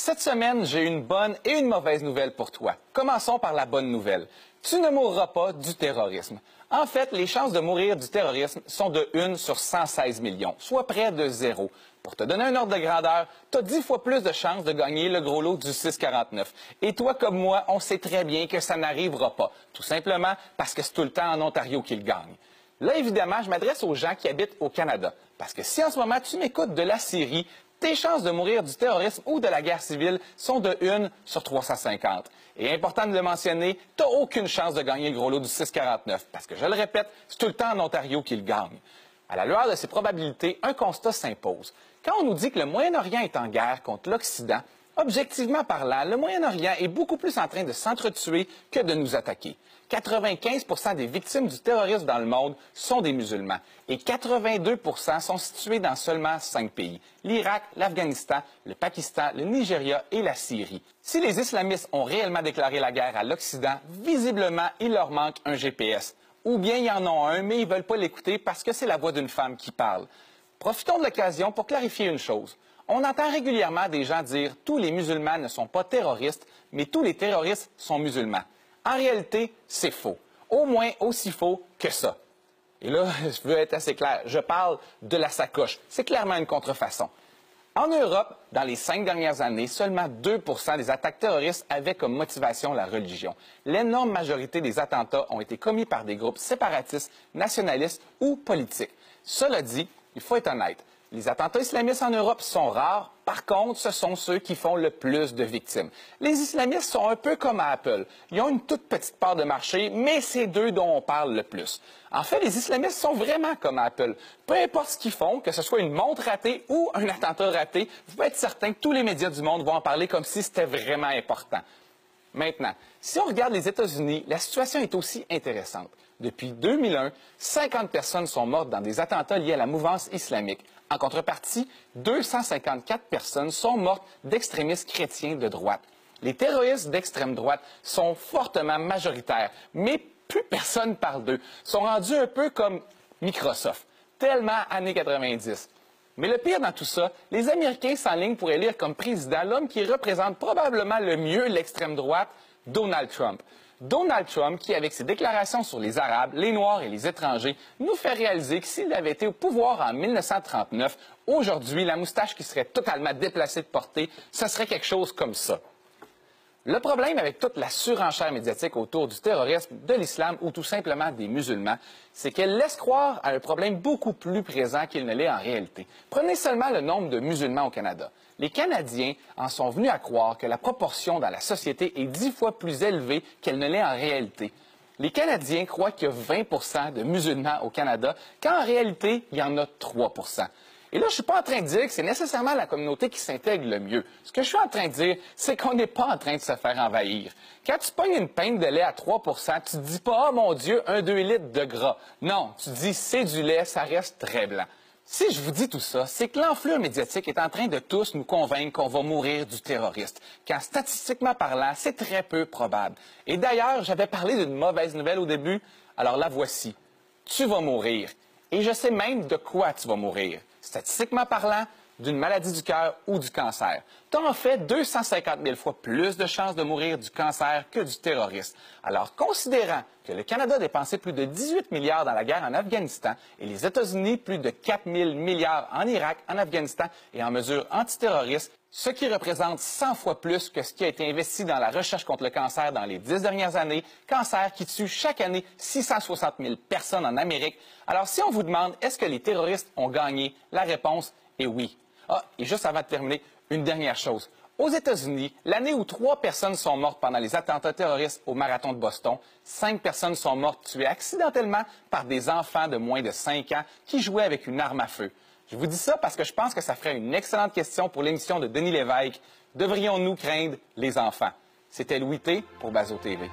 Cette semaine, j'ai une bonne et une mauvaise nouvelle pour toi. Commençons par la bonne nouvelle. Tu ne mourras pas du terrorisme. En fait, les chances de mourir du terrorisme sont de 1 sur 116 millions, soit près de 0. Pour te donner un ordre de grandeur, tu as 10 fois plus de chances de gagner le gros lot du 649. Et toi comme moi, on sait très bien que ça n'arrivera pas, tout simplement parce que c'est tout le temps en Ontario qu'il gagne. Là, évidemment, je m'adresse aux gens qui habitent au Canada, parce que si en ce moment tu m'écoutes de la Syrie, tes chances de mourir du terrorisme ou de la guerre civile sont de 1 sur 350. Et important de le mentionner, tu n'as aucune chance de gagner le gros lot du 649, parce que, je le répète, c'est tout le temps en Ontario qu'il gagne. À la lueur de ces probabilités, un constat s'impose. Quand on nous dit que le Moyen-Orient est en guerre contre l'Occident, objectivement parlant, le Moyen-Orient est beaucoup plus en train de s'entretuer que de nous attaquer. 95 des victimes du terrorisme dans le monde sont des musulmans et 82 sont situés dans seulement 5 pays: l'Irak, l'Afghanistan, le Pakistan, le Nigeria et la Syrie. Si les islamistes ont réellement déclaré la guerre à l'Occident, visiblement, il leur manque un GPS. Ou bien ils en ont un, mais ils ne veulent pas l'écouter parce que c'est la voix d'une femme qui parle. Profitons de l'occasion pour clarifier une chose. On entend régulièrement des gens dire « tous les musulmans ne sont pas terroristes, mais tous les terroristes sont musulmans ». En réalité, c'est faux. Au moins aussi faux que ça. Et là, je veux être assez clair, je parle de la sacoche. C'est clairement une contrefaçon. En Europe, dans les 5 dernières années, seulement 2 des attaques terroristes avaient comme motivation la religion. L'énorme majorité des attentats ont été commis par des groupes séparatistes, nationalistes ou politiques. Cela dit, il faut être honnête, les attentats islamistes en Europe sont rares. Par contre, ce sont ceux qui font le plus de victimes. Les islamistes sont un peu comme à Apple. Ils ont une toute petite part de marché, mais c'est d'eux dont on parle le plus. En fait, les islamistes sont vraiment comme à Apple. Peu importe ce qu'ils font, que ce soit une montre ratée ou un attentat raté, vous pouvez être certain que tous les médias du monde vont en parler comme si c'était vraiment important. Maintenant, si on regarde les États-Unis, la situation est aussi intéressante. Depuis 2001, 50 personnes sont mortes dans des attentats liés à la mouvance islamique. En contrepartie, 254 personnes sont mortes d'extrémistes chrétiens de droite. Les terroristes d'extrême droite sont fortement majoritaires, mais plus personne parle d'eux. Ils sont rendus un peu comme Microsoft, tellement années 90. Mais le pire dans tout ça, les Américains s'enlignent pour élire comme président l'homme qui représente probablement le mieux l'extrême droite, Donald Trump. Donald Trump, qui, avec ses déclarations sur les Arabes, les Noirs et les étrangers, nous fait réaliser que s'il avait été au pouvoir en 1939, aujourd'hui, la moustache qui serait totalement déplacée de portée, ce serait quelque chose comme ça. Le problème avec toute la surenchère médiatique autour du terrorisme, de l'islam ou tout simplement des musulmans, c'est qu'elle laisse croire à un problème beaucoup plus présent qu'il ne l'est en réalité. Prenez seulement le nombre de musulmans au Canada. Les Canadiens en sont venus à croire que la proportion dans la société est 10 fois plus élevée qu'elle ne l'est en réalité. Les Canadiens croient qu'il y a 20 de musulmans au Canada, quand en réalité, il y en a 3 Et là, je ne suis pas en train de dire que c'est nécessairement la communauté qui s'intègre le mieux. Ce que je suis en train de dire, c'est qu'on n'est pas en train de se faire envahir. Quand tu pognes une pinte de lait à 3 tu ne dis pas « Oh mon Dieu, 2 litres de gras ». Non, tu dis « C'est du lait, ça reste très blanc ». Si je vous dis tout ça, c'est que l'enflure médiatique est en train de tous nous convaincre qu'on va mourir du terroriste, quand statistiquement parlant, c'est très peu probable. Et d'ailleurs, j'avais parlé d'une mauvaise nouvelle au début, alors la voici. Tu vas mourir. Et je sais même de quoi tu vas mourir. Statistiquement parlant, d'une maladie du cœur ou du cancer. Tu as en fait 250 000 fois plus de chances de mourir du cancer que du terrorisme. Alors, considérant que le Canada a dépensé plus de 18 milliards dans la guerre en Afghanistan et les États-Unis plus de 4 000 milliards en Irak, en Afghanistan et en mesures antiterroristes, ce qui représente 100 fois plus que ce qui a été investi dans la recherche contre le cancer dans les 10 dernières années, cancer qui tue chaque année 660 000 personnes en Amérique. Alors, si on vous demande est-ce que les terroristes ont gagné, la réponse est oui. Ah, et juste avant de terminer, une dernière chose. Aux États-Unis, l'année où 3 personnes sont mortes pendant les attentats terroristes au marathon de Boston, 5 personnes sont mortes tuées accidentellement par des enfants de moins de 5 ans qui jouaient avec une arme à feu. Je vous dis ça parce que je pense que ça ferait une excellente question pour l'émission de Denis Lévesque. Devrions-nous craindre les enfants? C'était Louis T pour Bazo TV.